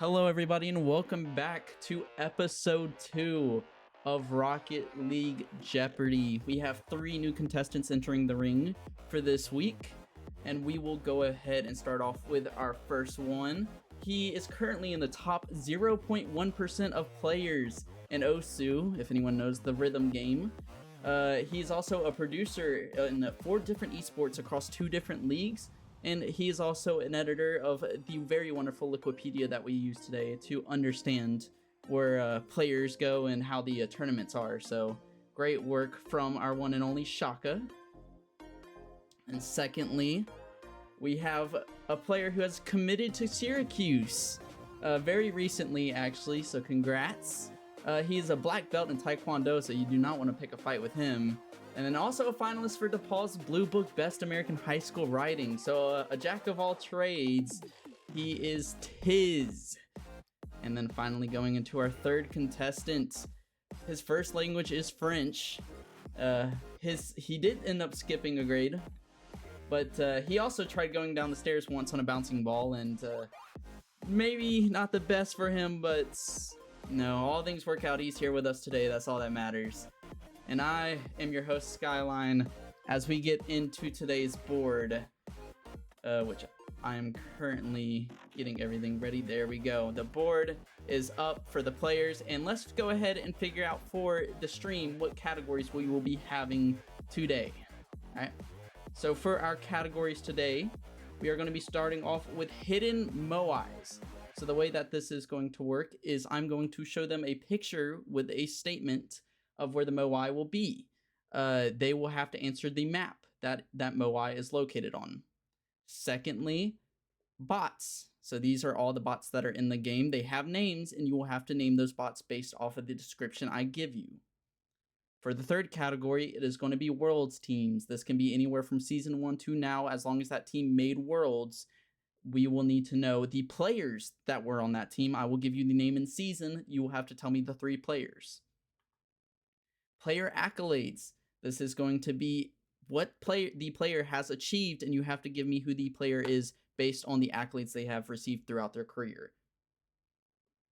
Hello, everybody, and welcome back to episode 2 of Rocket League Jeopardy. We have 3 new contestants entering the ring for this week, and we will go ahead and start off with our first one. He is currently in the top 0.1% of players in Osu, if anyone knows the rhythm game. He's also a producer in 4 different esports across 2 different leagues. And he is also an editor of the very wonderful Wikipedia that we use today to understand where players go and how the tournaments are. So great work from our one and only Shaka. And secondly, we have a player who has committed to Syracuse very recently, actually. So congrats. He's a black belt in Taekwondo, so you do not want to pick a fight with him. And then also a finalist for DePaul's Blue Book Best American High School Writing. So a jack of all trades, he is Tiz. And then finally going into our third contestant, his first language is French. He did end up skipping a grade, but he also tried going down the stairs once on a bouncing ball, and maybe not the best for him, but no, all things work out. He's here with us today. That's all that matters. And I am your host, Skyline, as we get into today's board, which I am currently getting everything ready. There we go. The board is up for the players, and let's go ahead and figure out for the stream what categories we will be having today. All right. So for our categories today, we are going to be starting off with hidden moais. So the way that this is going to work is I'm going to show them a picture with a statement of where the moai will be. They will have to answer the map that moai is located on. Secondly, bots. So these are all the bots that are in the game. They have names, and you will have to name those bots based off of the description I give you. For the third category, it is going to be Worlds teams. This can be anywhere from Season 1 to now. As long as that team made Worlds, we will need to know the players that were on that team. I will give you the name and season. You will have to tell me the 3 players. Player accolades. This is going to be what the player has achieved, and you have to give me who the player is based on the accolades they have received throughout their career.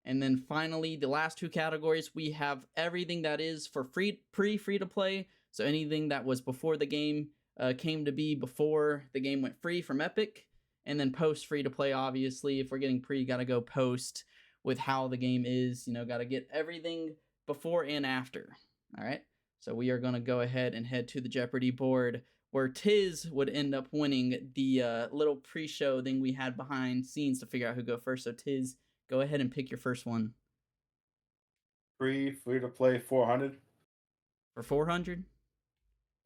And then finally, the last 2 categories, we have everything that is for free to play. So anything that was before the game came to be before the game went free from Epic, and then post free to play. Obviously, if we're getting pre, you got to go post with how the game is. Got to get everything before and after. All right, so we are going to go ahead and head to the Jeopardy board, where Tiz would end up winning the little pre-show thing we had behind scenes to figure out who go first. So Tiz, go ahead and pick your first one. Free to play 400. For 400?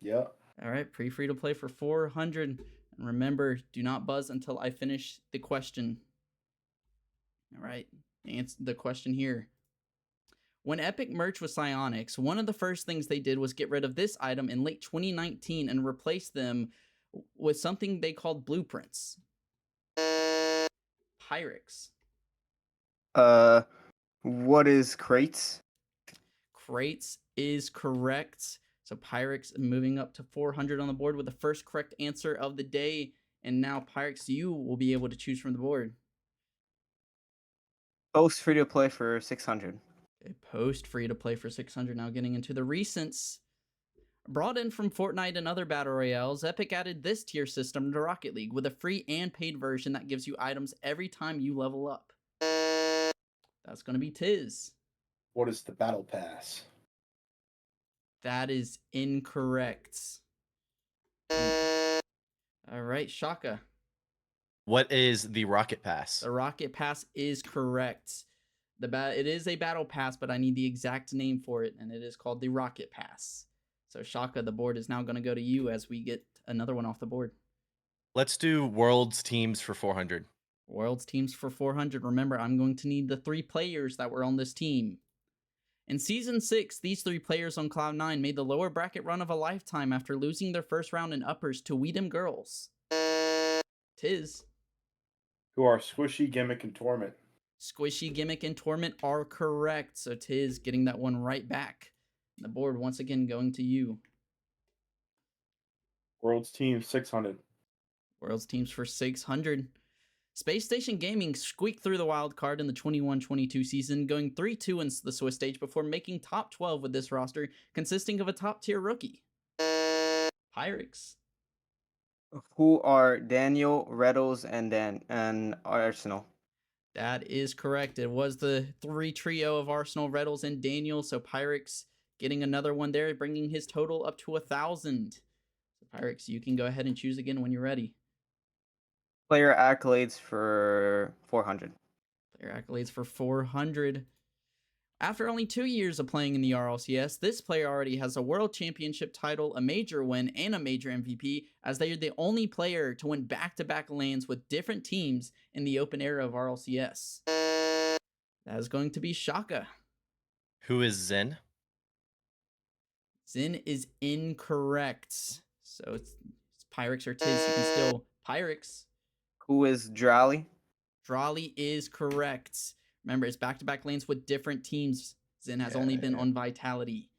Yeah. All right, free to play for 400. And remember, do not buzz until I finish the question. All right, answer the question here. When Epic merged with Psyonix, one of the first things they did was get rid of this item in late 2019 and replace them with something they called blueprints. Pyrex. What is crates? Crates is correct. So Pyrex moving up to 400 on the board with the first correct answer of the day. And now Pyrex, you will be able to choose from the board. Post free to play for 600. Okay, post free to play for 600. Now getting into the recents. Brought in from Fortnite and other battle royales, Epic added this tier system to Rocket League with a free and paid version that gives you items every time you level up. That's going to be Tiz. What is the Battle Pass? That is incorrect. All right, Shaka. What is the Rocket Pass? The Rocket Pass is correct. It is a battle pass, but I need the exact name for it, and it is called the Rocket Pass. So Shaka, the board is now going to go to you as we get another one off the board. Let's do Worlds teams for 400. Worlds teams for 400. Remember, I'm going to need the 3 players that were on this team. In Season 6, these 3 players on Cloud9 made the lower bracket run of a lifetime after losing their first round in uppers to Weedham Girls. Tiz. Who are Squishy, Gimmick, and Torment? Squishy, Gimmick, and Torment are correct. So Tiz getting that one right back. The board once again going to you. World's team 600. World's teams for 600. Space Station Gaming squeaked through the wild card in the 21-22 season, going 3-2 in the Swiss stage before making top 12 with this roster, consisting of a top-tier rookie. Pyrex. Who are Daniel, Reddles, and Arsenal? That is correct. It was the three trio of Arsenal, Reddles, and Daniel. So Pyrex getting another one there, bringing his total up to 1,000. So Pyrex, you can go ahead and choose again when you're ready. Player accolades for 400. Player accolades for 400. After only 2 years of playing in the RLCS, this player already has a World Championship title, a major win, and a major MVP, as they are the only player to win back-to-back lands with different teams in the open era of RLCS. That is going to be Shaka. Who is Zen? Zin is incorrect. So it's Pyrex or Tiz. You can still Pyrex. Who is Drally? Drawley is correct. Remember, it's back-to-back lanes with different teams. Zin has only been Yeah. on Vitality.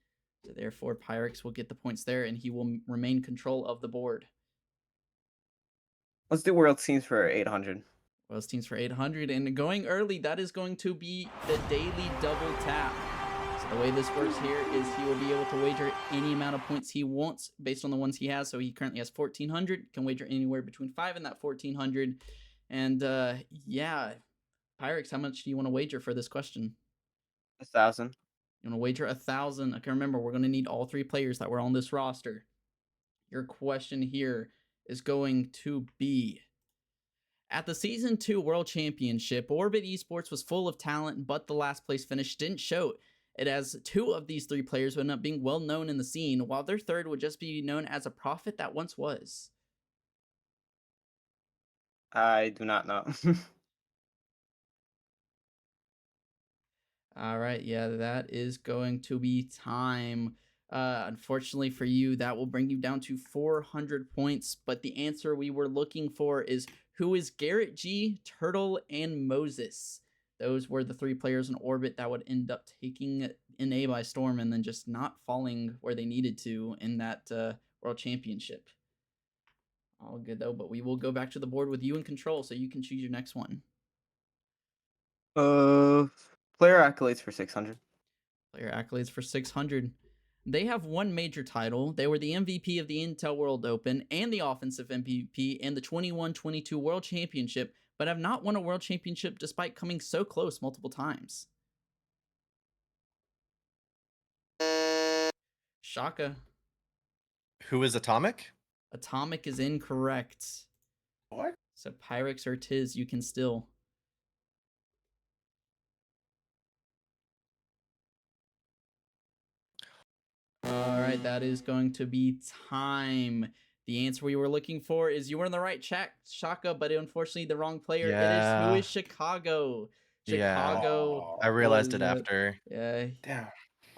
So therefore, Pyrex will get the points there, and he will remain control of the board. Let's do world teams for 800. World's teams for 800, and going early, that is going to be the daily double tap. So the way this works here is he will be able to wager any amount of points he wants based on the ones he has. So he currently has 1,400, can wager anywhere between 5 and that 1,400. And yeah, Pyrex, how much do you want to wager for this question? 1,000. You want to wager 1,000? Okay, remember, we're going to need all 3 players that were on this roster. Your question here is going to be: at the Season 2 World Championship, Orbit Esports was full of talent, but the last place finish didn't show it, as 2 of these 3 players would end up being well known in the scene, while their third would just be known as a prophet that once was. I do not know. All right, yeah, that is going to be time. Unfortunately for you, that will bring you down to 400 points, but the answer we were looking for is who is Garrett G, Turtle, and Moses. Those were the 3 players in orbit that would end up taking NA by storm and then just not falling where they needed to in that World Championship. All good though, but we will go back to the board with you in control, so you can choose your next one. Player accolades for 600. Player accolades for 600. They have one major title. They were the MVP of the Intel World Open and the offensive MVP in the 21-22 World Championship, but have not won a World Championship despite coming so close multiple times. Shaka. Who is Atomic? Atomic is incorrect. What? So Pyrex or Tiz, you can still. All right, that is going to be time. The answer we were looking for is you were in the right chat, Shaka, but unfortunately the wrong player. It is who is Chicago. Yeah. Chicago. I realized it was, after. Yeah, Damn.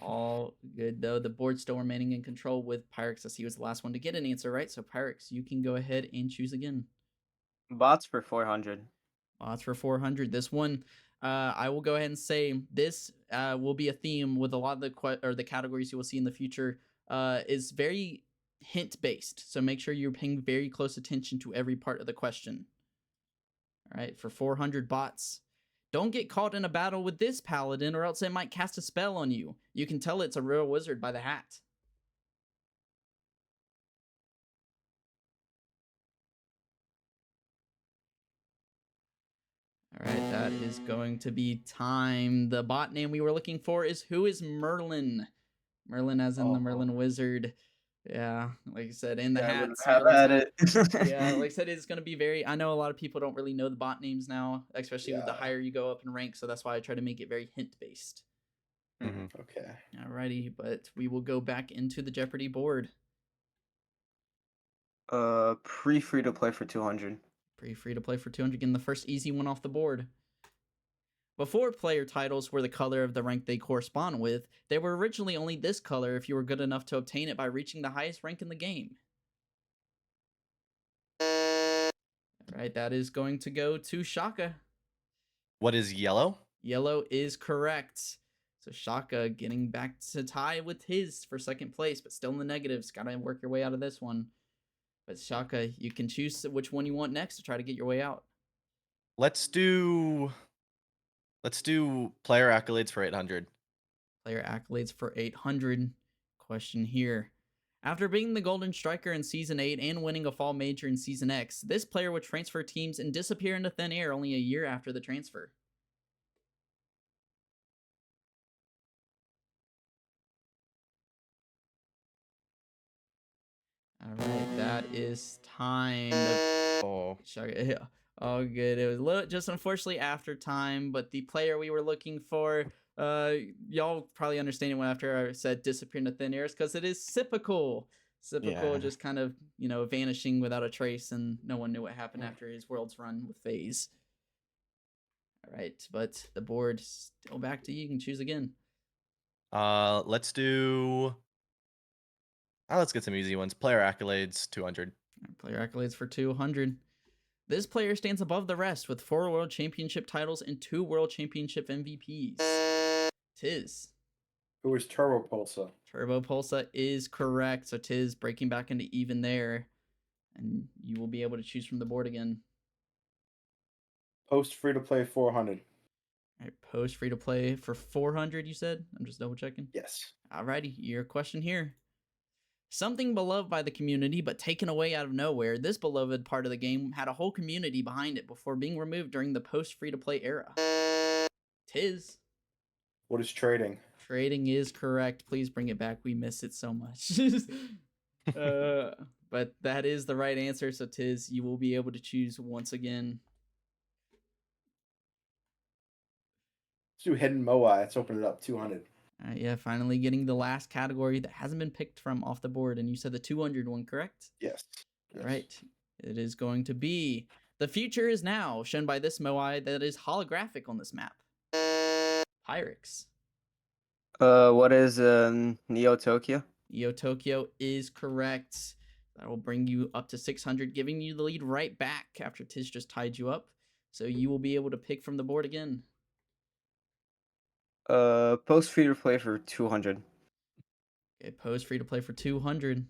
all good though. The board still remaining in control with Pyrex, as he was the last one to get an answer right. So Pyrex, you can go ahead and choose again. Bots for 400. Odds for 400. This one, I will go ahead and say this will be a theme with a lot of the categories you will see in the future. Is very hint based, so make sure you're paying very close attention to every part of the question. All right, for 400 bots. Don't get caught in a battle with this paladin, or else it might cast a spell on you. You can tell it's a real wizard by the hat. All right, that is going to be time. The bot name we were looking for is who is Merlin? Merlin as in the Merlin wizard. Yeah, like I said, in the hats. Have at it. Yeah, like I said, it's going to be very... I know a lot of people don't really know the bot names now, especially with the higher you go up in rank, so that's why I try to make it very hint-based. Okay. Alrighty, but we will go back into the Jeopardy board. Free to play for 200. Pretty free to play for 200, getting the first easy one off the board. Before player titles were the color of the rank they correspond with, they were originally only this color if you were good enough to obtain it by reaching the highest rank in the game. Alright, that is going to go to Shaka. What is yellow? Yellow is correct. So Shaka getting back to tie with his for second place, but still in the negatives. Gotta work your way out of this one. But Shaka, you can choose which one you want next to try to get your way out. Let's do player accolades for 800. Player accolades for 800. Question here. After being the Golden Striker in Season 8 and winning a Fall Major in Season X, this player would transfer teams and disappear into thin air only a year after the transfer. All right, that is time. Oh. Yeah, all good. It was just unfortunately after time, but the player we were looking for, y'all probably understand it when after I said disappear into thin air, because it is Sipical. Sipical Yeah. just kind of, vanishing without a trace, and no one knew what happened after his Worlds run with FaZe. All right, but the board still back to you. You can choose again. Let's do. Let's get some easy ones. Player accolades 200. Player accolades for 200. This player stands above the rest with 4 World Championship titles and 2 World Championship MVPs. Tiz. Who is Turbo Pulsa? Turbo Pulsa is correct, so Tiz breaking back into even there, and you will be able to choose from the board again. Post free to play 400. All right, post free to play for 400, you said? I'm just double checking. Yes. Alrighty, your question here. Something beloved by the community but taken away out of nowhere, this beloved part of the game had a whole community behind it before being removed during the post free to play era. Tiz. What is trading? Trading is correct. Please bring it back. We miss it so much. But that is the right answer. So Tiz, you will be able to choose once again. Let's do Hidden Moai. Let's open it up. 200. All right, yeah, finally getting the last category that hasn't been picked from off the board. And you said the 200 one, correct? Yes. All right. It is going to be The Future Is Now, shown by this Moai that is holographic on this map. Pyrex. What is Neo Tokyo? Neo Tokyo is correct. That will bring you up to 600, giving you the lead right back after Tiz just tied you up. So you will be able to pick from the board again. Post free to play for 200. Okay, post free to play for 200.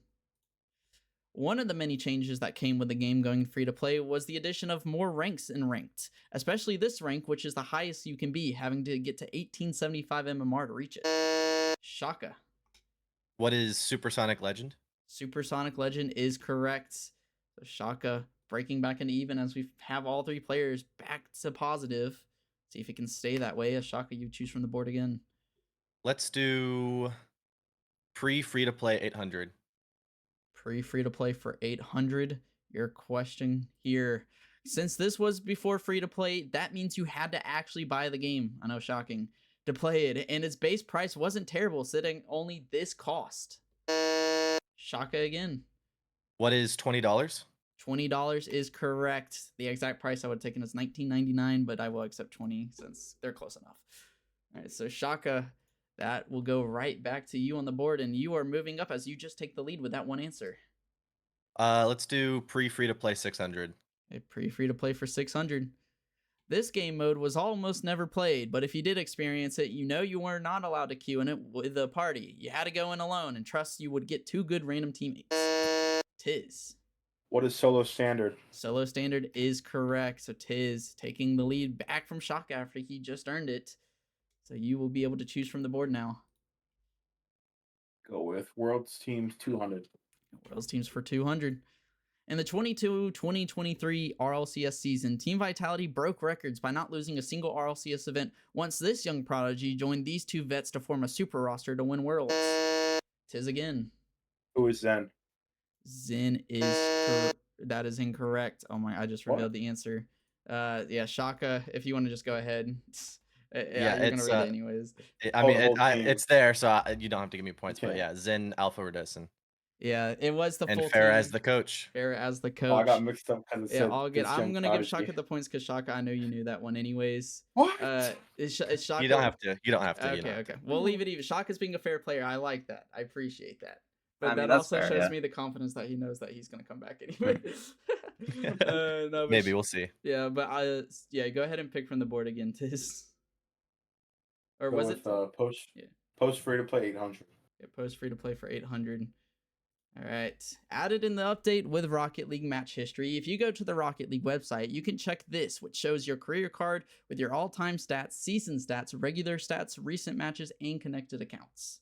One of the many changes that came with the game going free to play was the addition of more ranks in ranked, especially this rank, which is the highest you can be, having to get to 1875 MMR to reach it. Shaka. What is Supersonic Legend? Supersonic Legend is correct. So Shaka breaking back into even as we have all 3 players back to positive. See if it can stay that way. As Shaka, you choose from the board again. Let's do free to play 800. Free to play for 800. Your question here. Since this was before free to play, that means you had to actually buy the game. I know, shocking. To play it, and its base price wasn't terrible, sitting only this cost. Shaka again. What is $20? $20 is correct. The exact price I would have taken is $19.99, but I will accept 20 since they're close enough. All right, so Shaka, that will go right back to you on the board, and you are moving up as you just take the lead with that one answer. Let's do free to play 600. A free to play for 600. This game mode was almost never played, but if you did experience it, you know you were not allowed to queue in it with a party. You had to go in alone and trust you would get 2 good random teammates. Tiz. What is Solo Standard? Solo Standard is correct. So Tiz taking the lead back from Shaka after he just earned it. So you will be able to choose from the board now. Go with World's Teams 200. World's Teams for 200. In the 2022-2023 RLCS season, Team Vitality broke records by not losing a single RLCS event once this young prodigy joined these 2 vets to form a super roster to win Worlds. Tiz again. Who is Zen? Zen is that is incorrect. Oh my, I just revealed the answer. Yeah, Shaka, if you want to just go ahead. Yeah, you're it's, gonna read it anyways. It's there, so you don't have to give me points. But Okay. yeah, Zen Alpha Reducin. Yeah, it was the And full Farah team. as the coach. Farah as the coach. Oh, I got mixed up because it Yeah, said all good. this I'm young gonna give prodigy. Shaka the points because Shaka, I know you knew that one anyways. What? Is Shaka? You don't have to. You don't have to. Okay, okay. We'll leave it even. Shaka's being a fair player. I like that. I appreciate that. But I mean, that that's also fair, shows yeah. me the confidence that he knows that he's gonna come back anyway. No, but Maybe we'll see. Yeah, but go ahead and pick from the board again, Tiz. Or Go was with, it? post Yeah. post free to play 800. Yeah, post free to play for 800. All right. Added in the update with Rocket League match history, if you go to the Rocket League website, you can check this, which shows your career card with your all-time stats, season stats, regular stats, recent matches, and connected accounts.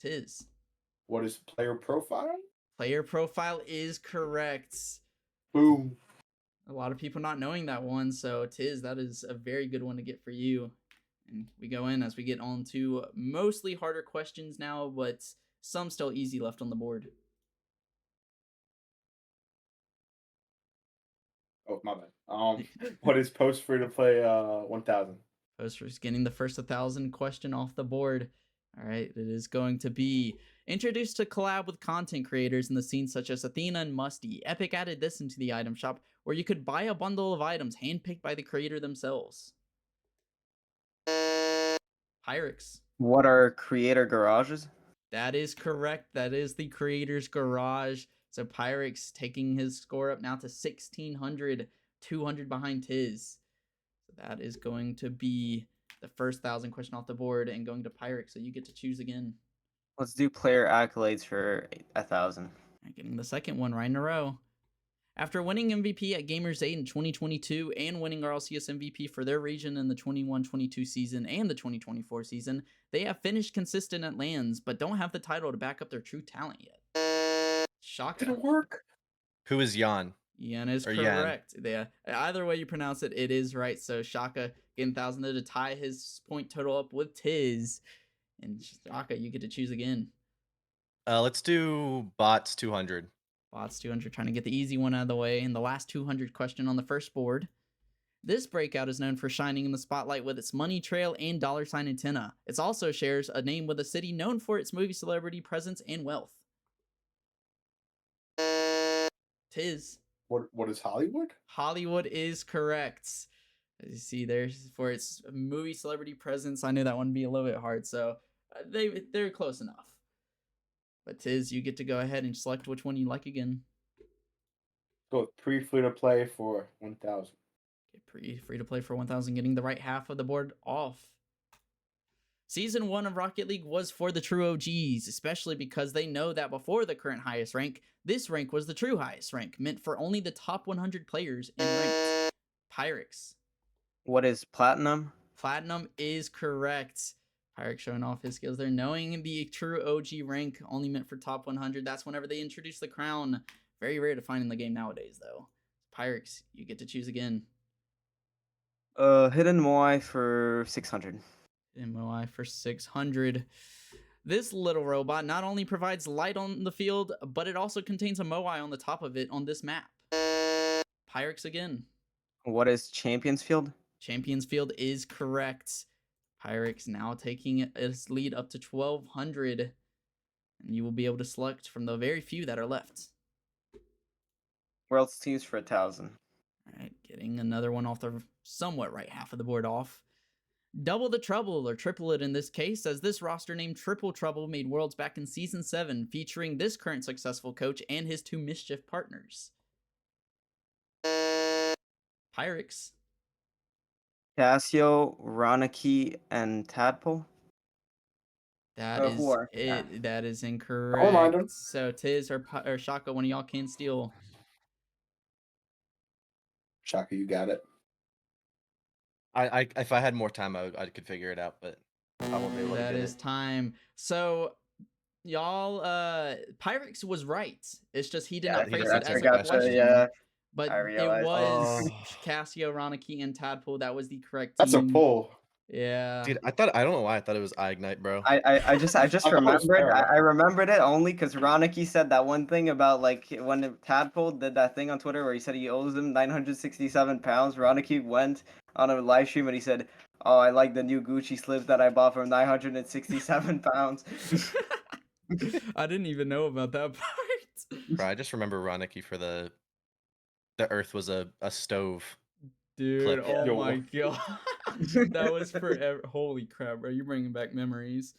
Tiz. What is player profile? Player profile is correct. Boom. A lot of people not knowing that one, so Tiz, that is a very good one to get for you. And we go in as we get on to mostly harder questions now, but some still easy left on the board. Oh, my bad. What is post free to play 1000? Posters getting the first 1,000 question off the board. All right, it is going to be introduced to collab with content creators in the scene such as Athena and Musty. Epic added this into the item shop where you could buy a bundle of items handpicked by the creator themselves. Pyrex. What are creator garages? That is correct. That is the creator's garage. So Pyrex taking his score up now to 1,600, 200 behind Tiz. So that is going to be the first 1,000 question off the board and going to Pyrex. So you get to choose again. Let's do player accolades for 1,000. And getting the second one right in a row. After winning MVP at Gamers 8 in 2022 and winning RLCS MVP for their region in the 21-22 season and the 2024 season, they have finished consistent at LANs, but don't have the title to back up their true talent yet. Shaka. Didn't work. Who is Jan? Yan is Or Yan. correct. Yeah, either way you pronounce it, it is right. So Shaka getting 1,000 there to tie his point total up with Tiz. And Shaka, you get to choose again. Let's do bots 200. Bots 200, trying to get the easy one out of the way. And the last 200 question on the first board. This breakout is known for shining in the spotlight with its money trail and dollar sign antenna. It also shares a name with a city known for its movie celebrity presence and wealth. Tiz. What is Hollywood? Hollywood is correct. As you see there, for its movie celebrity presence, I knew that one would be a little bit hard, so they're close enough. But Tiz, you get to go ahead and select which one you like again. Go with free to play for 1000. Get free to play for 1,000, getting the right half of the board off. Season 1 of Rocket League was for the true OGs, especially because they know that before the current highest rank, this rank was the true highest rank, meant for only the top 100 players in ranked. Pyrex. What is platinum? Platinum is correct. Pyrex showing off his skills there, knowing the true OG rank only meant for top 100. That's whenever they introduce the crown. Very rare to find in the game nowadays, though. Pyrex, you get to choose again. Hidden Moai for 600. MOI for 600. This little robot not only provides light on the field, but it also contains a Moai on the top of it on this map. Pyrex again. What is Champions Field? Champions Field is correct. Pyrex now taking its lead up to 1,200. And you will be able to select from the very few that are left. World's Teams for 1,000. All right, getting another one off the somewhat right half of the board off. Double the Trouble, or triple it in this case, as this roster named Triple Trouble made Worlds back in Season 7, featuring this current successful coach and his two mischief partners. Pyrex. Casio, Ranaki, and Tadpole. That is who are- it. yeah. That is mind incorrect. him. So Tiz or Shaka, one of y'all can steal. Shaka, you got it. I if I had more time, I could figure it out, but I won't be able to That get is it. time. So y'all, Pyrex was right. It's just he did Yeah, not he phrase did it not as say a gotcha, question. yeah. But I it realized. was Oh. Cassio, Ranaki, and Tadpole. That was the correct That's a team. pull. Yeah. Dude, I don't know why I thought it was Ignite, bro. I just I thought it was remembered. fair. I remembered it only because Ranaki said that one thing about like when Tadpole did that thing on Twitter where he said he owes him 967 pounds. Ranaki went on a live stream and he said, "Oh, I like the new Gucci slips that I bought for 967 pounds." I didn't even know about that part. Bro, I just remember Ronicky for the Earth was a stove. Dude, Clip. oh Yo. my god. That was forever. Holy crap, bro. You're bringing back memories.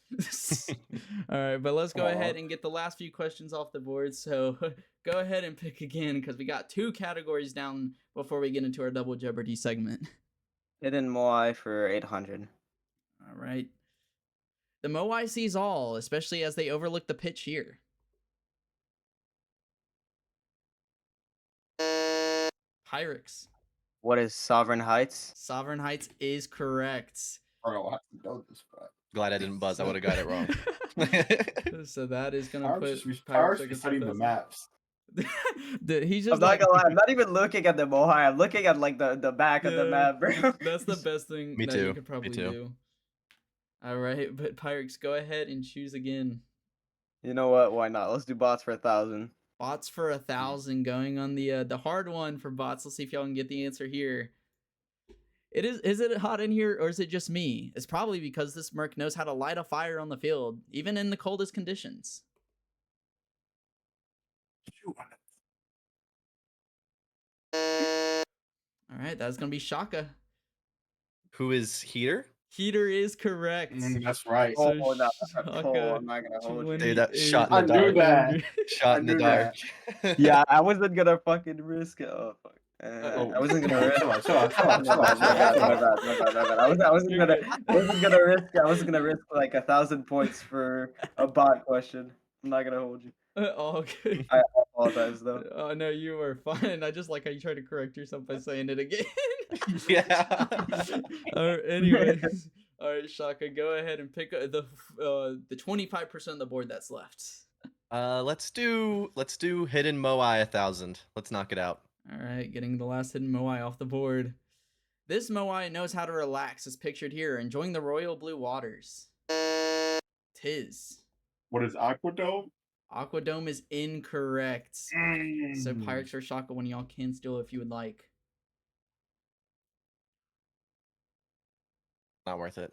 All right, but let's go Come ahead on. and get the last few questions off the board. So go ahead and pick again because we got 2 categories down before we get into our Double Jeopardy segment. Hidden Moai for 800. All right. The Moai sees all, especially as they overlook the pitch here. Pyrex. What is Sovereign Heights? Sovereign Heights is correct. Bro, I have to know this, bro. Glad I didn't buzz. I would have got it wrong. So that is gonna Power's put Power's Pyrex studying the maps. He's I'm just not like, gonna lie, I'm not even looking at the Mohai. I'm looking at like the back of the Yeah, map, bro. that's the best thing Me that you too, could me probably too. do. All right, but Pyrex, go ahead and choose again. You know what? Why not? Let's do bots for 1,000. Bots for 1,000, going on the hard one for bots. Let's see if y'all can get the answer here. Is it hot in here, or is it just me? It's probably because this merc knows how to light a fire on the field, even in the coldest conditions. All right, that's gonna be Shaka. Who is Heater? Heater is correct. That's right. So Oh, no, Shaka, I'm not gonna hold you. Dude, that shot in I the knew dark. that. Shot I in the knew dark. Yeah, I wasn't gonna fucking risk it. Oh, fuck. Oh, I wasn't gonna risk. chill out. My bad. I wasn't You're good. gonna risk. I wasn't gonna risk like 1,000 points for a bot question. I'm not gonna hold you. Oh, okay. I apologize though. Oh no, you were fine. I just like how you try to correct yourself by saying it again. Yeah. Anyways, all right, Shaka, go ahead and pick the 25% of the board that's left. Let's do hidden Moai 1,000. Let's knock it out. All right, getting the last hidden Moai off the board. This Moai knows how to relax, as pictured here, enjoying the royal blue waters. Tis. What is Aquadome? Aquadome is incorrect. So Pyrex or Shaka, one of y'all can steal if you would like. Not worth it.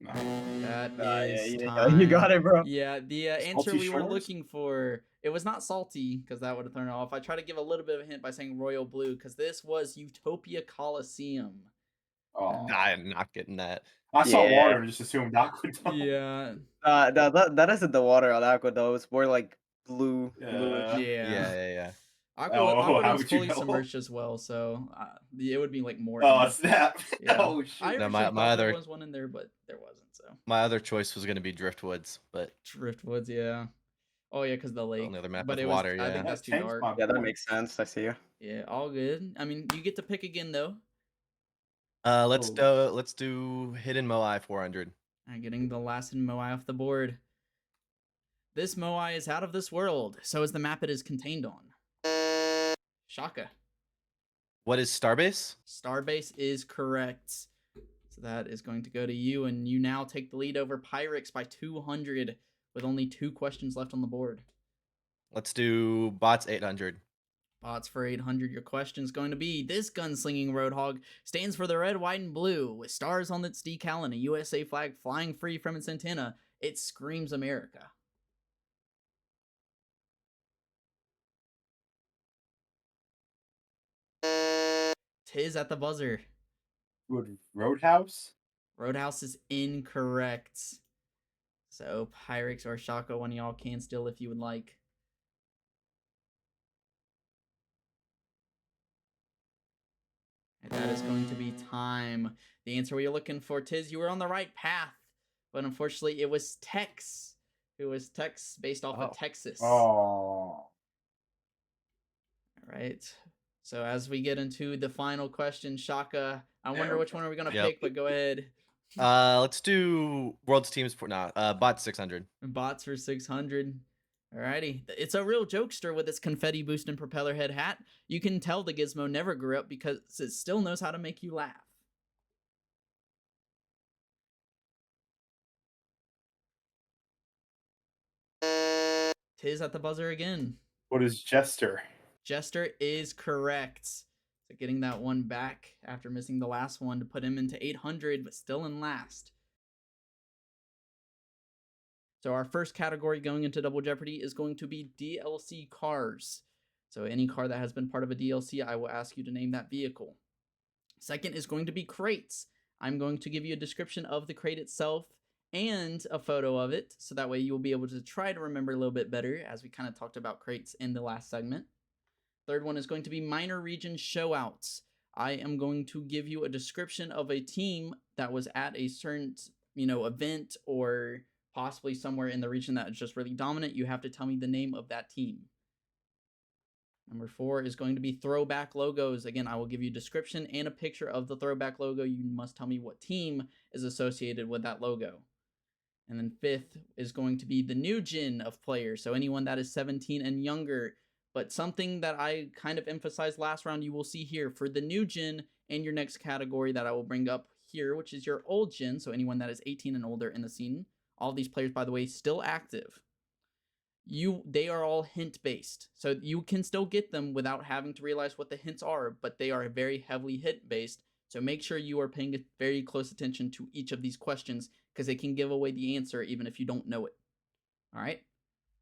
No. That Nah, is yeah, time. you got it, bro. Yeah, the answer Salty we were Shores? looking for, it was not salty, because that would have thrown it off. I try to give a little bit of a hint by saying royal blue, because this was Utopia Coliseum. Oh. I'm not getting that. I saw Yeah. water and just assumed Aquadome. Yeah. That isn't the water on Aqua It's more like blue. Yeah. Yeah. Aquadome's how would you fully know? submerged as well, so it would be like more. Oh, in. snap. Yeah. Oh, shit. I No, originally my thought there other- was one in there, but there wasn't. So My other choice was gonna be Driftwoods, but Driftwoods, yeah. Oh yeah, because the lake. only other map but with it was, water, I yeah. think that's too changed dark. my Yeah, that point. makes sense. I see you. Yeah, all good. I mean, you get to pick again though. let's Oh. do hidden Moai 400. Alright, getting the last hidden Moai off the board. This Moai is out of this world, so is the map it is contained on. Shaka. What is Starbase? Starbase is correct. So that is going to go to you, and you now take the lead over Pyrex by 200 with only 2 questions left on the board. Let's do bots 800. Bots for 800. Your question is going to be, this gunslinging Roadhog stands for the red, white, and blue, with stars on its decal and a USA flag flying free from its antenna. It screams America. Tis at the buzzer. Would Roadhouse? Roadhouse is incorrect. So Pyrex or Shaka, one of y'all can steal if you would like. And that is going to be time. The answer we are looking for, Tiz, you were on the right path. But unfortunately, it was Tex. It was Tex based off of Texas. Oh. All right. So as we get into the final question, Shaka, I wonder which one are we going to Yep. pick, but go ahead. Let's do World's Teams for bots 600. Bots for 600. Alrighty. It's a real jokester with its confetti boost and propeller head hat. You can tell the gizmo never grew up because it still knows how to make you laugh. Tis at the buzzer again. What is Jester? Jester is correct. So getting that one back after missing the last one to put him into 800, but still in last. So our first category going into Double Jeopardy is going to be DLC cars. So any car that has been part of a DLC, I will ask you to name that vehicle. Second is going to be crates. I'm going to give you a description of the crate itself and a photo of it, so that way you will be able to try to remember a little bit better, as we kind of talked about crates in the last segment. Third one is going to be minor region showouts. I am going to give you a description of a team that was at a certain, event or possibly somewhere in the region that is just really dominant. You have to tell me the name of that team. Number 4 is going to be throwback logos. Again, I will give you a description and a picture of the throwback logo. You must tell me what team is associated with that logo. And then 5th is going to be the new gen of players. So anyone that is 17 and younger. But something that I kind of emphasized last round, you will see here for the new gen and your next category that I will bring up here, which is your old gen. So anyone that is 18 and older in the scene. All these players, by the way, still active. They are all hint based, so you can still get them without having to realize what the hints are, but they are very heavily hint based. So make sure you are paying very close attention to each of these questions because they can give away the answer even if you don't know it. All right.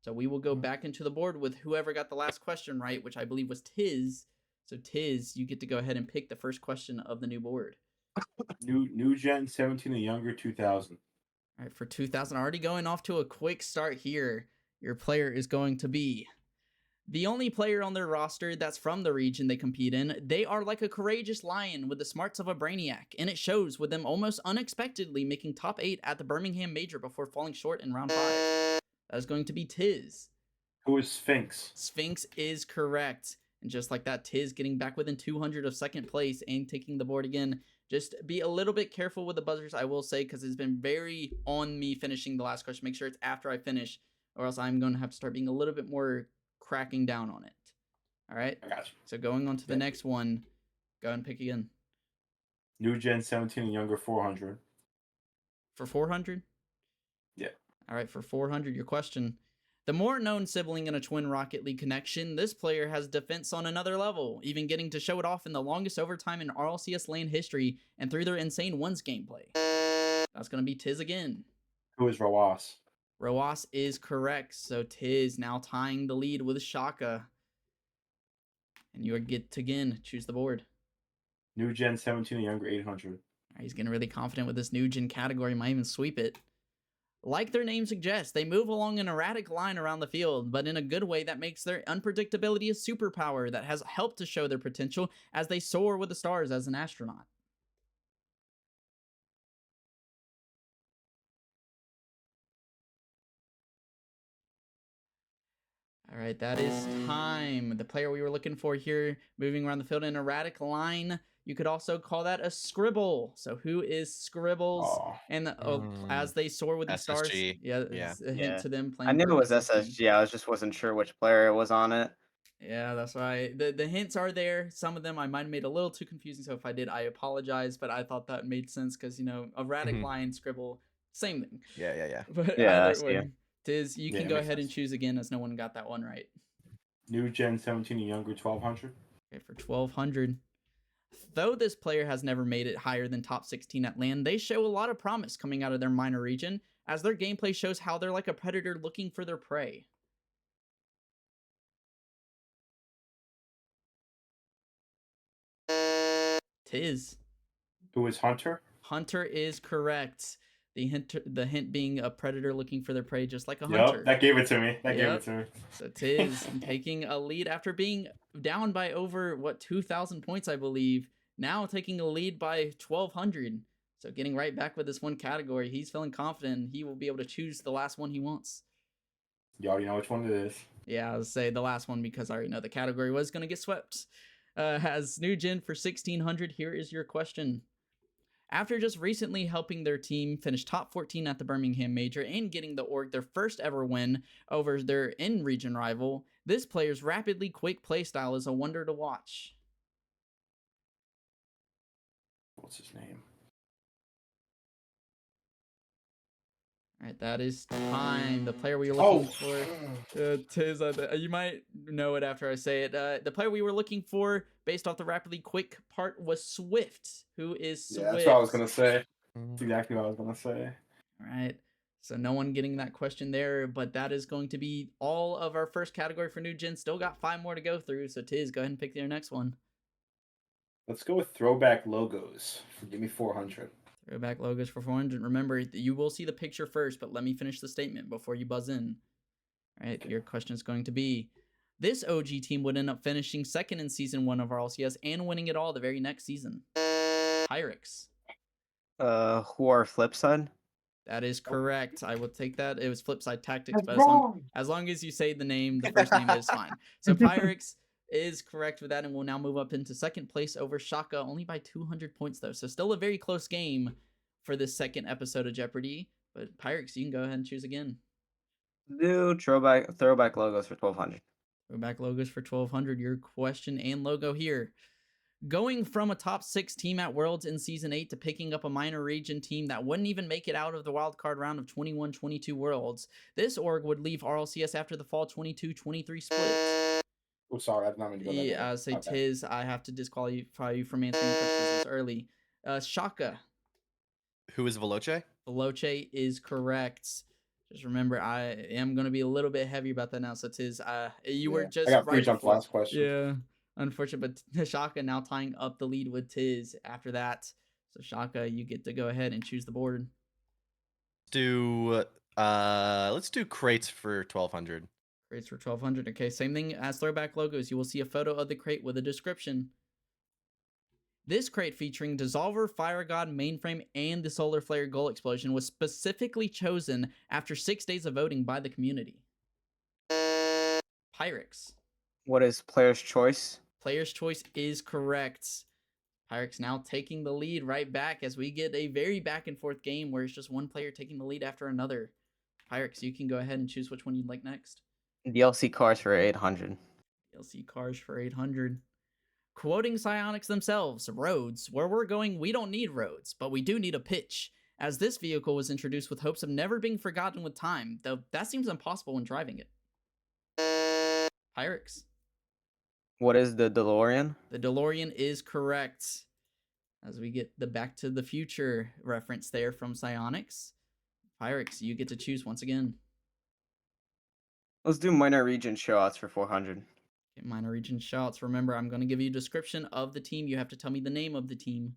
So we will go back into the board with whoever got the last question right, which I believe was Tiz. So Tiz, you get to go ahead and pick the first question of the new board. New gen 17 and younger 2000. All right, for 2000, already going off to a quick start here. Your player is going to be the only player on their roster that's from the region they compete in. They are like a courageous lion with the smarts of a brainiac, and it shows with them almost unexpectedly making top 8 at the Birmingham Major before falling short in round 5. That is going to be Tiz. Who is Sphinx? Sphinx is correct. And just like that, Tiz getting back within 200 of second place and taking the board again. Just be a little bit careful with the buzzers, I will say, because it's been very on me finishing the last question. Make sure it's after I finish, or else I'm going to have to start being a little bit more cracking down on it. All right? I got you. So going on to the next one, go ahead and pick again. New gen 17 and younger 400. For 400? Yeah. All right, for 400, your question. The more known sibling in a twin Rocket League connection, this player has defense on another level, even getting to show it off in the longest overtime in RLCS LAN history and through their insane ones gameplay. That's going to be Tiz again. Who is Rawas? Roas is correct, so Tiz now tying the lead with Shaka. And you get to again choose the board. New gen 17 and younger 800. He's getting really confident with this new gen category, might even sweep it. Like their name suggests, they move along an erratic line around the field, but in a good way that makes their unpredictability a superpower that has helped to show their potential as they soar with the stars as an astronaut. All right, that is time. The player we were looking for here, moving around the field in an erratic line. You could also call that a scribble. So who is Scribbles? Oh. And as they soar with the stars, SSG. yeah, it's a hint to them playing. I knew it for was SSG. I just wasn't sure which player it was on it. Yeah, that's right. The hints are there. Some of them I might have made a little too confusing, so if I did, I apologize. But I thought that made sense because, you know, erratic line, scribble, same thing. Yeah. But Yeah, either way, Tiz, you Yeah, can go makes ahead and sense. choose again as no one got that one right. New gen 17 and younger 1200. Okay, for 1200. Though this player has never made it higher than top 16 at LAN, they show a lot of promise coming out of their minor region, as their gameplay shows how they're like a predator looking for their prey. Tiz. Who is Hunter? Hunter is correct. The hint being a predator looking for their prey, just like a Yep, hunter. that gave it to me. Yep. So Tiz taking a lead after being down by over 2,000 points, I believe. Now taking a lead by 1,200. So getting right back with this one category, he's feeling confident. He will be able to choose the last one he wants. You already know which one it is. Yeah, I would say the last one because I already know the category was going to get swept. Has new gen for 1,600. Here is your question. After just recently helping their team finish top 14 at the Birmingham Major and getting the org their first ever win over their in-region rival, this player's rapidly quick playstyle is a wonder to watch. What's his name? All right, that is time. The player we were looking for, Tiz, you might know it after I say it. The player we were looking for, based off the rapidly quick part, was Swift. Who is Swift? Yeah, that's what I was gonna say. That's exactly what I was gonna say. All right. So no one getting that question there, but that is going to be all of our first category for new gen. Still got 5 more to go through. So Tiz, go ahead and pick your next one. Let's go with throwback logos. Give me 400. Throwback logos for 400. Remember, you will see the picture first, but let me finish the statement before you buzz in. All right, your question is going to be, this OG team would end up finishing second in Season 1 of RLCS and winning it all the very next season. Pyrex. Who are Flipside? That is correct. I will take that. It was Flipside Tactics, That's but wrong. as long as you say the name, the first name is fine. So Pyrex, is correct with that, and will now move up into second place over Shaka, only by 200 points though. So still a very close game for this second episode of Jeopardy. But Pyrex, you can go ahead and choose again. Do throwback logos for 1200. Throwback logos for 1200. Your question and logo here. Going from a top 6 team at Worlds in Season 8 to picking up a minor region team that wouldn't even make it out of the wildcard round of 21-22 Worlds, this org would leave RLCS after the fall 22-23 split. Oh, sorry, I did not mean to go that Yeah, way. I'll say Okay. Tiz, I have to disqualify you from answering questions this early. Shaka. Who is Veloce? Veloce is correct. Just remember, I am going to be a little bit heavy about that now. So Tiz, you were just I got right 3 jumps before. last question. Yeah, unfortunate, but Shaka now tying up the lead with Tiz after that. So Shaka, you get to go ahead and choose the board. Let's do crates for 1200. Crates for 1200. Okay, same thing as throwback logos. You will see a photo of the crate with a description. This crate featuring Dissolver, Fire God, Mainframe, and the Solar Flare Goal Explosion was specifically chosen after 6 days of voting by the community. Pyrex. What is player's choice? Player's choice is correct. Pyrex now taking the lead right back as we get a very back and forth game where it's just one player taking the lead after another. Pyrex, you can go ahead and choose which one you'd like next. DLC cars for 800. DLC cars for 800. Quoting Psionics themselves, roads, where we're going, we don't need roads, but we do need a pitch, as this vehicle was introduced with hopes of never being forgotten with time, though that seems impossible when driving it. Pyrex. What is the DeLorean? The DeLorean is correct, as we get the Back to the Future reference there from Psionics. Pyrex, you get to choose once again. Let's do minor region show-outs for 400. Okay, minor region shots. Remember, I'm going to give you a description of the team. You have to tell me the name of the team.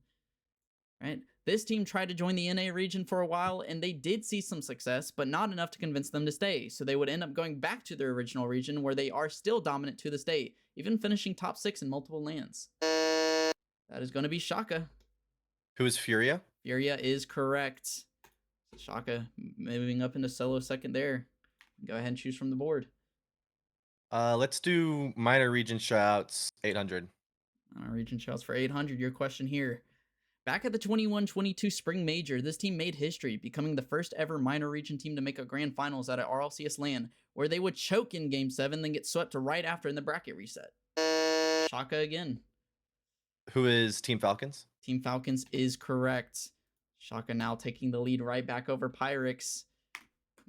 Right? This team tried to join the NA region for a while, and they did see some success, but not enough to convince them to stay. So they would end up going back to their original region, where they are still dominant to this day, even finishing top 6 in multiple lands. That is going to be Shaka. Who is Furia? Furia is correct. Shaka moving up into solo second there. Go ahead and choose from the board. Let's do minor region shoutouts 800. Region shouts for 800. Your question here. Back at the 21-22 Spring Major, this team made history, becoming the first ever minor region team to make a grand finals at a RLCS LAN, where they would choke in Game 7, then get swept to right after in the bracket reset. Shaka again. Who is Team Falcons? Team Falcons is correct. Shaka now taking the lead right back over Pyrex.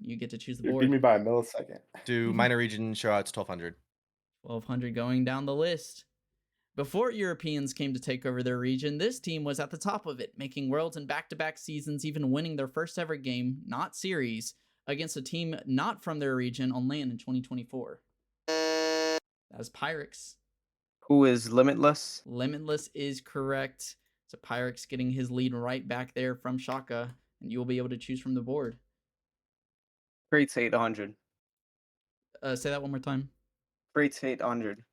You get to choose the You board. beat me by a millisecond. Do minor region shoutouts 1200. 1200 going down the list. Before Europeans came to take over their region, this team was at the top of it, making worlds in back-to-back seasons, even winning their first ever game, not series, against a team not from their region on LAN in 2024. That's Pyrex. Who is Limitless? Limitless is correct. So Pyrex getting his lead right back there from Shaka, and you will be able to choose from the board. Crates 800. Say that one more time. Crates 800.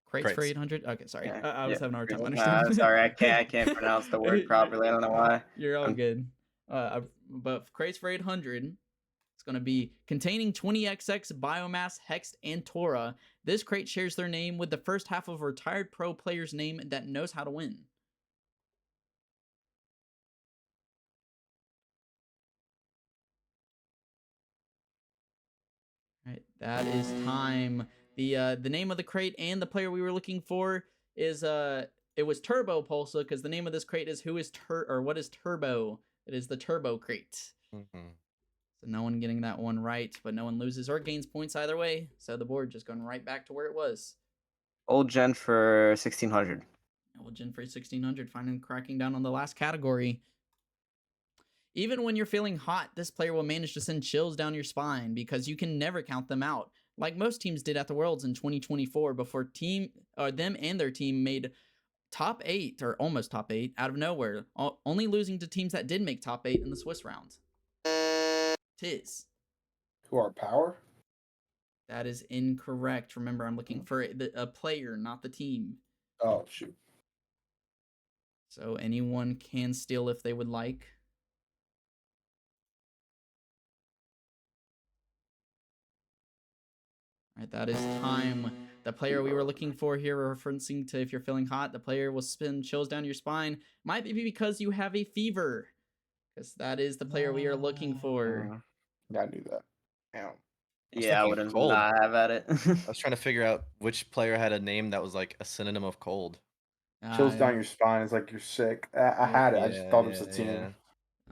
Crates for Crates. 800? Okay, sorry. Yeah, I was yeah, having a hard time crates. understanding. Sorry, I can't pronounce the word properly. I don't know why. You're all I'm- good. But crates for 800, it's going to be containing 20XX, Biomass, Hext, and Tora. This crate shares their name with the first half of a retired pro player's name that knows how to win. All right, that is time. The name of the crate and the player we were looking for is it was Turbo Pulsa, because the name of this crate is what is Turbo? It is the Turbo crate. Mm-hmm. So no one getting that one right, but no one loses or gains points either way. So the board just going right back to where it was. Old Gen for 1600. Old Gen for 1600, finally cracking down on the last category. Even when you're feeling hot, this player will manage to send chills down your spine because you can never count them out, like most teams did at the Worlds in 2024 before them and their team made top 8 or almost top 8 out of nowhere, only losing to teams that did make top 8 in the Swiss round. Tiz. Who are Power? That is incorrect. Remember, I'm looking for a player, not the team. Oh, shoot. So anyone can steal if they would like. All right, that is time. The player we were looking for here, referencing to if you're feeling hot, the player will spin chills down your spine. Might be because you have a fever, because that is the player we are looking for. Yeah, I knew that. Damn. was Yeah, I thinking wouldn't cold. not have at it. I was trying to figure out which player had a name that was like a synonym of cold. Chills down your spine. It's like you're sick. I had it. I just thought it was a team.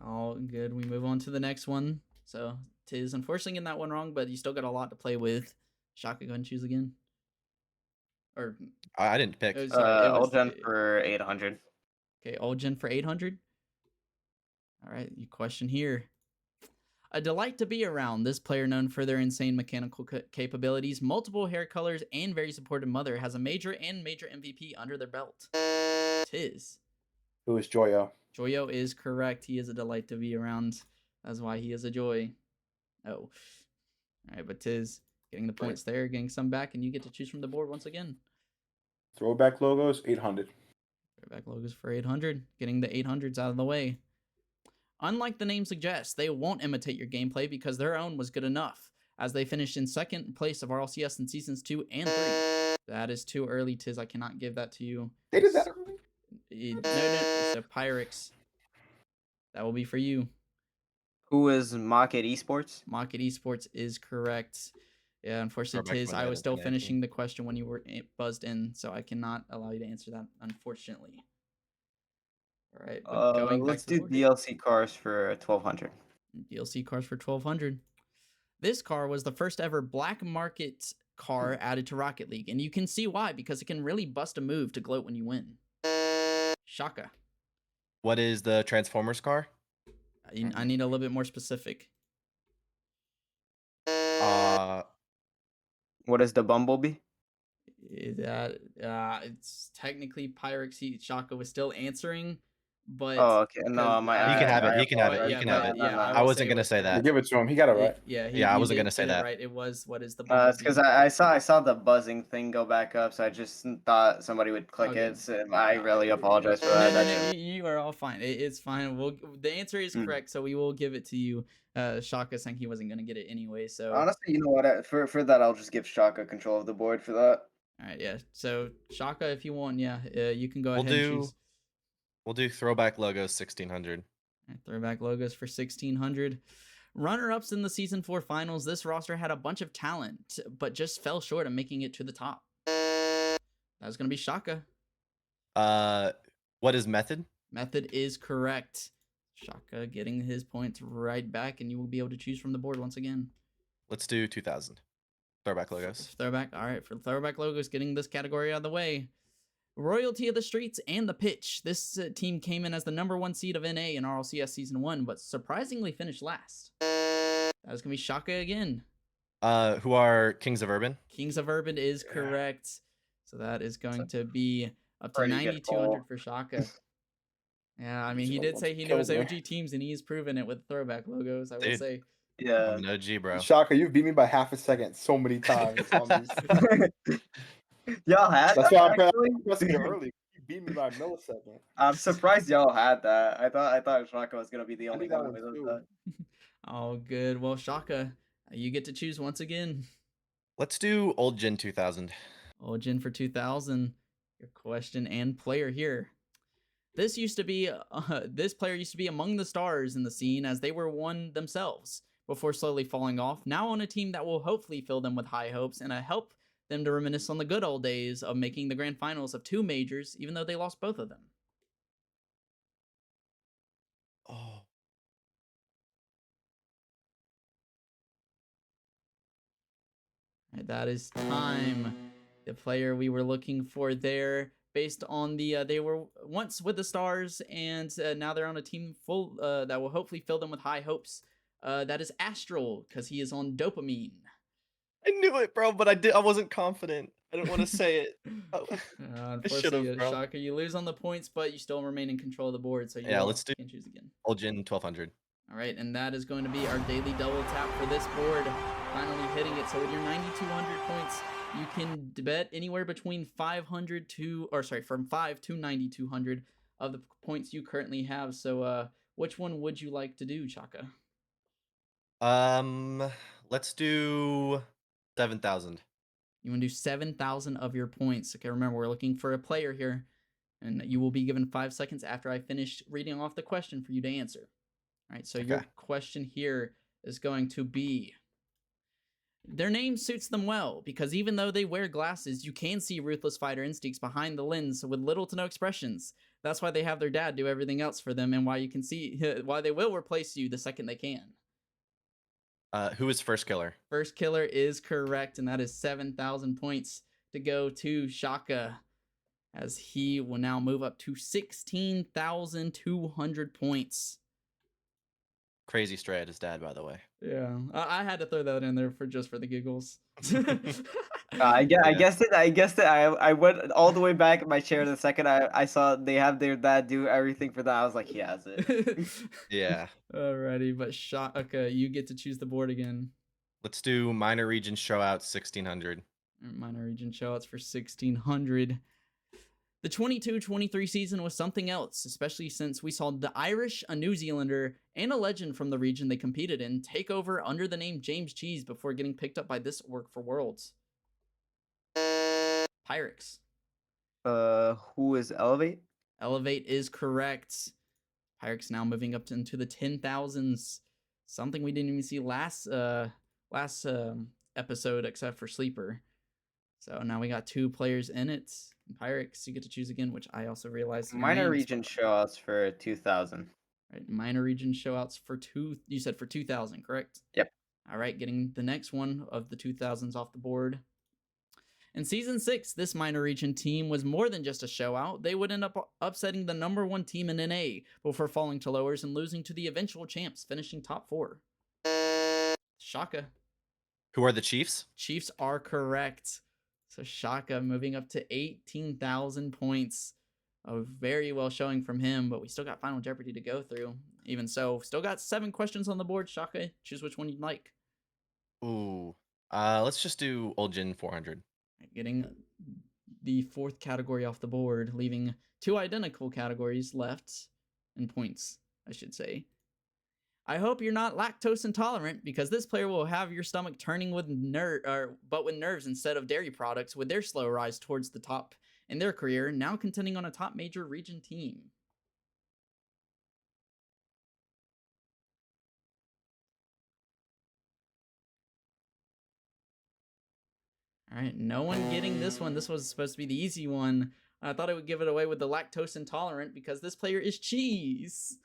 All good. We move on to the next one. So Tiz unfortunately getting that one wrong, but you still got a lot to play with. Shaka, go ahead and choose again. Or I didn't pick. sorry, it was Olgen for 800. Okay, Olgen for 800. All right, your question here. A delight to be around, this player known for their insane mechanical capabilities, multiple hair colors, and very supportive mother has a major MVP under their belt. Tiz. It was Joyo. Joyo is correct. He is a delight to be around. That's why he is a joy. Oh. All right, but Tiz getting the points there, getting some back, and you get to choose from the board once again. Throwback logos, 800. Throwback logos for 800, getting the 800s out of the way. Unlike the name suggests, they won't imitate your gameplay because their own was good enough, as they finished in second place of RLCS in seasons 2 and 3. That is too early, Tiz. I cannot give that to you. They did that early? No, it's a Pyrex. That will be for you. Who is Market Esports? Market Esports is correct. Yeah, unfortunately, Throwback Tiz, I Monday was still 2019. finishing the question when you were buzzed in, so I cannot allow you to answer that, unfortunately. All right, but going Let's back to the do board. DLC cars for 1200. DLC cars for 1200. This car was the first ever black market car added to Rocket League, and you can see why, because it can really bust a move to gloat when you win. Shaka. What is the Transformers car? I need a little bit more specific. What is the Bumblebee? It's technically Pyrex. Shaka was still answering, but Oh, okay. No, 'cause my He can have it. I He can have it. apologize. He can have it. No, no, I will wasn't it gonna was say correct. that. Give it to him. He got it right. Yeah, Yeah, I you wasn't did gonna say get it that. right. It was what is the It's Bumblebee? because I saw the buzzing thing go back up, so I just thought somebody would click Okay. it. So I No, really apologize for No, that. no, That no, should- you are all fine. It's fine. The answer is correct, so we will give it to you. Shaka saying he wasn't gonna get it anyway. So Honestly, you know what? For that, I'll just give Shaka control of the board for that. all right, yeah. So Shaka, if you want, yeah, you can go We'll ahead and do- choose. We'll do throwback logos 1600. All right, throwback logos for 1600. Runner-ups in the season 4 finals. This roster had a bunch of talent, but just fell short of making it to the top. That was gonna be Shaka. What is method? Method is correct. Shaka getting his points right back, and you will be able to choose from the board once again. Let's do 2000. Throwback logos. Throwback. All right, for throwback logos, getting this category out of the way. Royalty of the Streets and the Pitch. This team came in as the #1 seed of NA in RLCS Season 1, but surprisingly finished last. That was going to be Shaka again. Who are Kings of Urban? Kings of Urban is correct. So that is going to be up to pretty good 9,200 call. for Shaka. Yeah, I mean, He's he the did one say that he knew his killed me. OG teams, and he's proven it with throwback logos, I will Dude. say. Yeah. I'm an OG, bro. Shaka, you've beat me by half a second so many times on these. Y'all had That's that, why I'm actually? pressing it early. You beat me by a millisecond. I'm surprised y'all had that. I thought Shaka was gonna be the I only knew that one one with too. that. Oh, good. Well, Shaka, you get to choose once again. Let's do old Gen 2000. Origin for 2000. Your question and player here. This player used to be among the stars in the scene as they were one themselves before slowly falling off. Now on a team that will hopefully fill them with high hopes and help them to reminisce on the good old days of making the grand finals of 2 majors, even though they lost both of them. Oh. Right, that is time. The player we were looking for there, based on the they were once with the stars, and now they're on a team full that will hopefully fill them with high hopes. That is Astral, because he is on dopamine. I knew it, bro, but I wasn't confident. I didn't want to say it. Oh. Unfortunately, bro. Shaka, you lose on the points, but you still remain in control of the board, so you Yeah, let's do- can choose again. Old Gen 1200. All right, and that is going to be our daily double tap for this board. Finally hitting it. So with your 9,200 points, you can bet anywhere between from 5 to 9,200 of the points you currently have. So which one would you like to do, Chaka? Let's do 7,000. You want to do 7,000 of your points. Okay, remember, we're looking for a player here, and you will be given 5 seconds after I finish reading off the question for you to answer. All right, so your Okay. question here is going to be, their name suits them well because even though they wear glasses, you can see ruthless fighter instincts behind the lens with little to no expressions. That's why they have their dad do everything else for them, and why you can see why they will replace you the second they can. Who is first killer? First killer is correct, and that is 7,000 points to go to Shaka, as he will now move up to 16,200 points. Crazy stray at his dad, by the way. Yeah, I had to throw that in there for the giggles. I Yeah. guessed it. I went all the way back in my chair the second I saw they have their dad do everything for that. I was like, he has it. Yeah. Alrighty, but Shaka, you get to choose the board again. Let's do minor region show out 1600. Minor region showouts for 1600. The 22-23 season was something else, especially since we saw the Irish, a New Zealander, and a legend from the region they competed in take over under the name James Cheese before getting picked up by this org for Worlds. Pyrex. Who is Elevate? Elevate is correct. Pyrex now moving up into the 10,000s. Something we didn't even see last episode except for Sleeper. So now we got 2 players in it. Pyrex, you get to choose again, which I also realized. Minor region showouts for 2000. Right, minor region showouts for you said for 2,000, correct? Yep. All right, getting the next one of the 2,000s off the board. In Season 6, this minor region team was more than just a showout. They would end up upsetting the #1 team in NA before falling to lowers and losing to the eventual champs, finishing top 4. Shaka. Who are the Chiefs? Chiefs are correct. So Shaka moving up to 18,000 points. A very well showing from him, but we still got Final Jeopardy to go through. Even so, still got 7 questions on the board. Shaka, choose which one you'd like. Ooh. Let's just do Old Gin 400. Getting the 4th category off the board, leaving 2 identical categories left in points, I should say. I hope you're not lactose intolerant, because this player will have your stomach turning with nerves instead of dairy products with their slow rise towards the top in their career, now contending on a top major region team. All right, no one getting this one. This was supposed to be the easy one. I thought I would give it away with the lactose intolerant because this player is Cheese.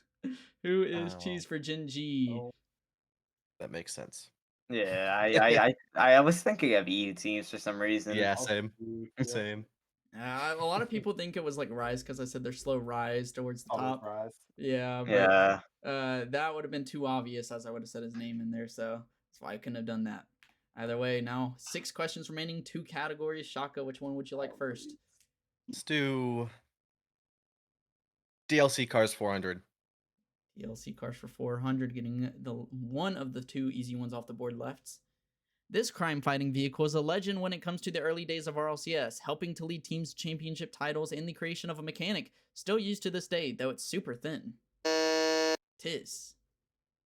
Who is Cheese for Gen G? That makes sense. Yeah, I was thinking of EU teams for some reason. Yeah, I'll same. do- Same. A lot of people think it was like Rise because I said their slow rise towards the Always top. rise. Yeah, but Yeah. that would have been too obvious as I would have said his name in there, so that's why I couldn't have done that. Either way, now 6 questions remaining, 2 categories. Shaka, which one would you like first? Let's do DLC Cars 400. DLC cars for 400, getting the one of the 2 easy ones off the board left. This crime-fighting vehicle is a legend when it comes to the early days of RLCS, helping to lead teams to championship titles and the creation of a mechanic, still used to this day, though it's super thin. Tis.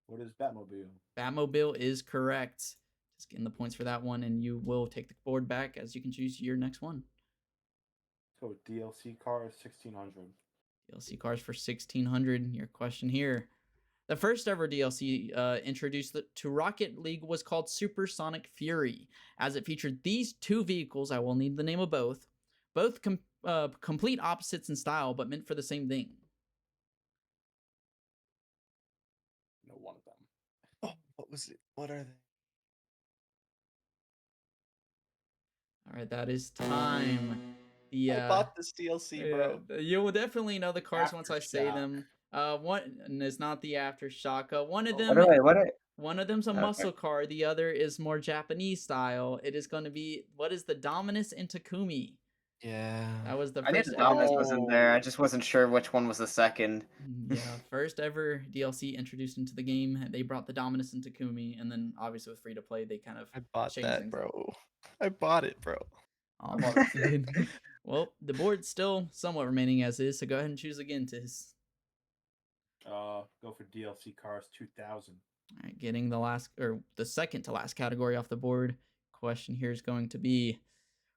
What is Batmobile? Batmobile is correct. Just getting the points for that one, and you will take the board back as you can choose your next one. So DLC cars 1600. DLC cars for 1600. Your question here. The first ever DLC introduced to Rocket League was called Supersonic Fury, as it featured these 2 vehicles. I will need the name of both. Both complete opposites in style, but meant for the same thing. No, one of them. Oh, what was it? What are they? All right, that is time. I bought this DLC, bro. You will definitely know the cars once I say Aftershock. them. One is not the Aftershock. One of Oh, them. What are One of them's a Okay. muscle car. The other is more Japanese style. It is going to be, what is the Dominus and Takumi? Yeah. That was the I knew first. the Dominus was in there. I just wasn't sure which one was the second. Yeah, first ever DLC introduced into the game. They brought the Dominus and Takumi, and then obviously with free to play, they kind of I bought changed that, things. bro. I bought it, bro. Well, the board's still somewhat remaining as is, so go ahead and choose again, Tiz. Go for DLC cars 2000. All right, getting the second to last category off the board. Question here is going to be,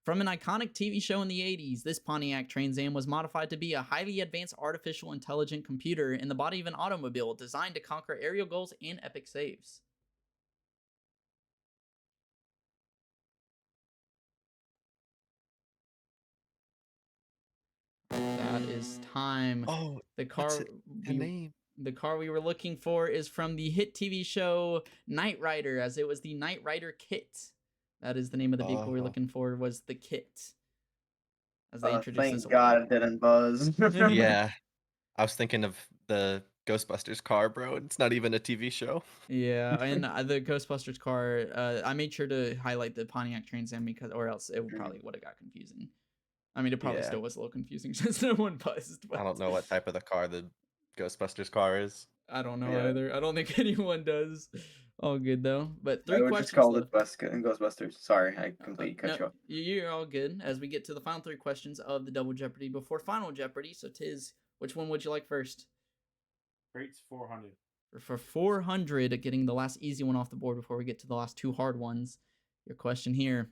From an iconic TV show in the 80s, this Pontiac Trans Am was modified to be a highly advanced artificial intelligent computer in the body of an automobile designed to conquer aerial goals and epic saves. That is time. Oh, The what's car the name? the car we were looking for is from the hit TV show Knight Rider, as it was the Knight Rider kit. That is the name of the vehicle we were looking for, was the kit. As they introduced this Thank award. God it didn't buzz. Yeah, I was thinking of the Ghostbusters car, bro. It's not even a TV show. Yeah, and the Ghostbusters car, I made sure to highlight the Pontiac Trans Am because, or else it probably would have got confusing. I mean, it probably Yeah. still was a little confusing since no one buzzed. But I don't know what type of the car the Ghostbusters car is. I don't know Yeah. either. I don't think anyone does. All good though. But I three would questions just call left. it Ghostbusters. Sorry, I completely cut No, you off. you're all good. As we get to the final three questions of the Double Jeopardy before Final Jeopardy. So Tiz, which one would you like first? Crates 400. For 400, getting the last easy one off the board before we get to the last two hard ones. Your question here.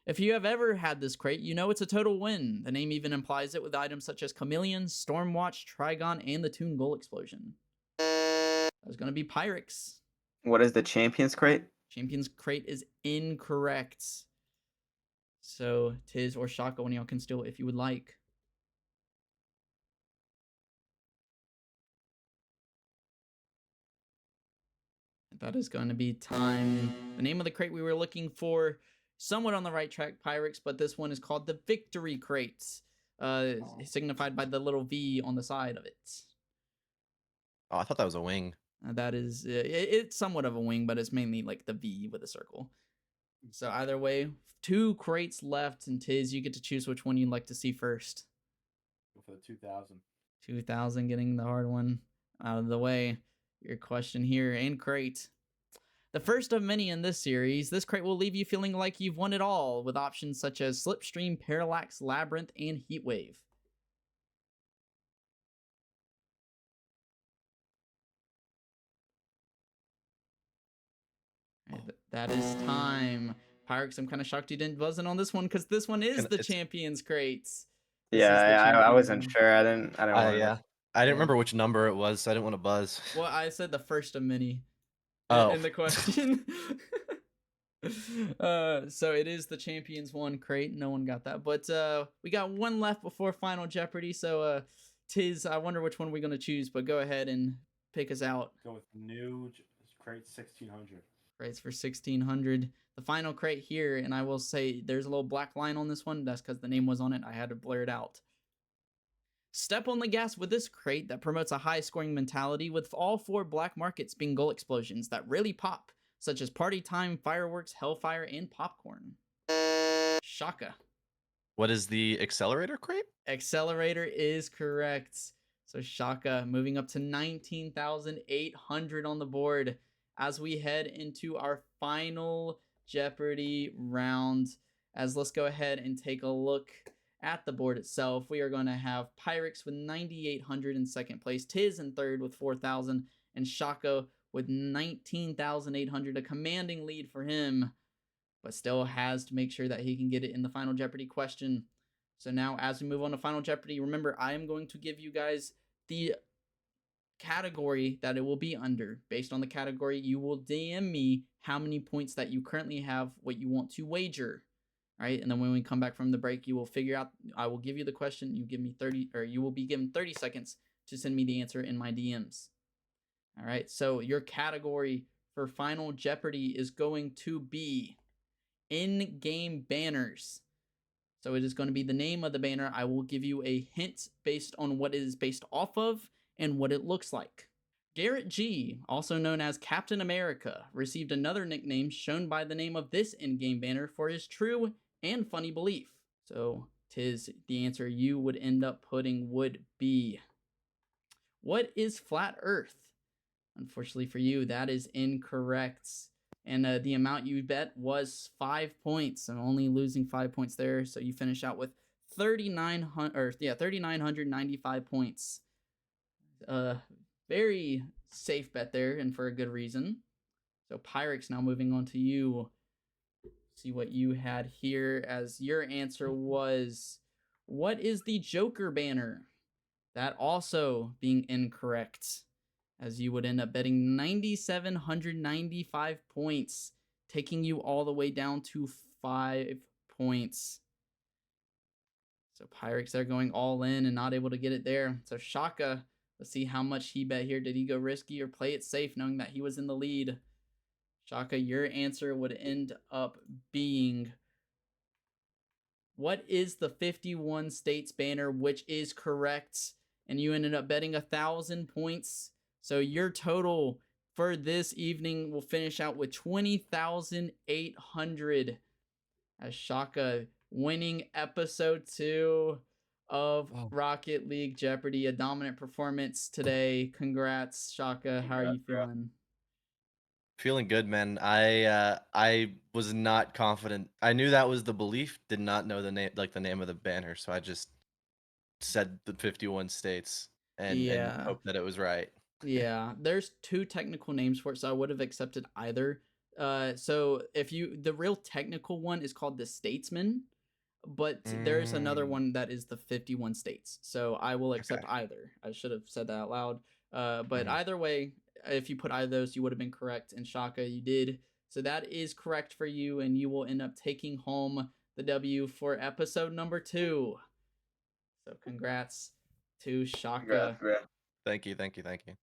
If you have ever had this crate, you know it's a total win. The name even implies it with items such as Chameleon, Stormwatch, Trigon, and the Toon Goal Explosion. That was going to be Pyrex. What is the Champions Crate? Champions Crate is incorrect. So, Tiz or Shaka, one of y'all can steal it if you would like. That is going to be time. The name of the crate we were looking for, somewhat on the right track, Pyrex, but this one is called the Victory Crate, signified by the little V on the side of it. Oh, I thought that was a wing. That is, it's somewhat of a wing, but it's mainly like the V with a circle. So either way, two crates left, and Tiz, you get to choose which one you'd like to see first. Go for the 2000. 2000, getting the hard one out of the way. Your question here, and crate. The first of many in this series, this crate will leave you feeling like you've won it all, with options such as Slipstream, Parallax, Labyrinth, and Heatwave. Right, that is time. Pyrex, I'm kind of shocked you didn't buzz in on this one, because this one is the Champions Crates. Yeah, I wasn't sure. I didn't want yeah. I didn't remember which number it was, so I didn't want to buzz. Well, I said the first of many Oh. in the question. So it is the Champions 1 crate. No one got that. But we got one left before Final Jeopardy. So Tiz, I wonder which one we're going to choose, but go ahead and pick us out. Go with new crate 1600. Crates for 1600. The final crate here, and I will say there's a little black line on this one. That's because the name was on it. I had to blur it out. Step on the gas with this crate that promotes a high scoring mentality, with all four black markets being goal explosions that really pop, such as Party Time, Fireworks, Hellfire, and Popcorn. Shaka. What is the accelerator crate? Accelerator is correct. So Shaka moving up to 19,800 on the board as we head into our final Jeopardy round. As let's go ahead and take a look at the board itself. We are going to have Pyrex with 9,800 in second place, Tiz in third with 4,000, and Shaka with 19,800, a commanding lead for him, but still has to make sure that he can get it in the Final Jeopardy question. So now as we move on to Final Jeopardy, remember I am going to give you guys the category that it will be under. Based on the category, you will DM me how many points that you currently have, what you want to wager. All right, and then when we come back from the break, you will figure out, I will give you the question, you give me 30, or you will be given 30 seconds to send me the answer in my DMs. All right, so your category for Final Jeopardy is going to be in-game banners. So it is going to be the name of the banner. I will give you a hint based on what it is based off of and what it looks like. Garrett G, also known as Captain America, received another nickname shown by the name of this in-game banner for his true and funny belief. So Tiz, the answer you would end up putting would be, what is flat Earth? Unfortunately for you, that is incorrect. And the amount you bet was 5 points. I'm only losing 5 points there. So you finish out with 3,995 points. Very safe bet there, and for a good reason. So Pyrex, now moving on to you. See what you had here, as your answer was, what is the Joker banner? That also being incorrect, as you would end up betting 9,795 points, taking you all the way down to 5 points. So Pyrex there going all in and not able to get it there. So Shaka, let's see how much he bet here. Did he go risky or play it safe, knowing that he was in the lead? Shaka, your answer would end up being, what is the 51 states banner, which is correct. And you ended up betting 1,000 points. So your total for this evening will finish out with 20,800, as Shaka winning episode 2 of Rocket League Jeopardy. A dominant performance today. Congrats, Shaka. How are you feeling? Feeling good, man. I was not confident. I knew that was the belief, did not know the name, like the name of the banner, so I just said the 51 states and Yeah. hope that it was right. Yeah, there's 2 technical names for it, so I would have accepted either. So if the real technical one is called the Statesman, but there's another one that is the 51 states. So I will accept either. I should have said that out loud. But either way, if you put either of those, you would have been correct. And Shaka, you did. So that is correct for you, and you will end up taking home the W for episode number 2. So congrats to Shaka. Congrats, bro. Thank you, thank you, thank you.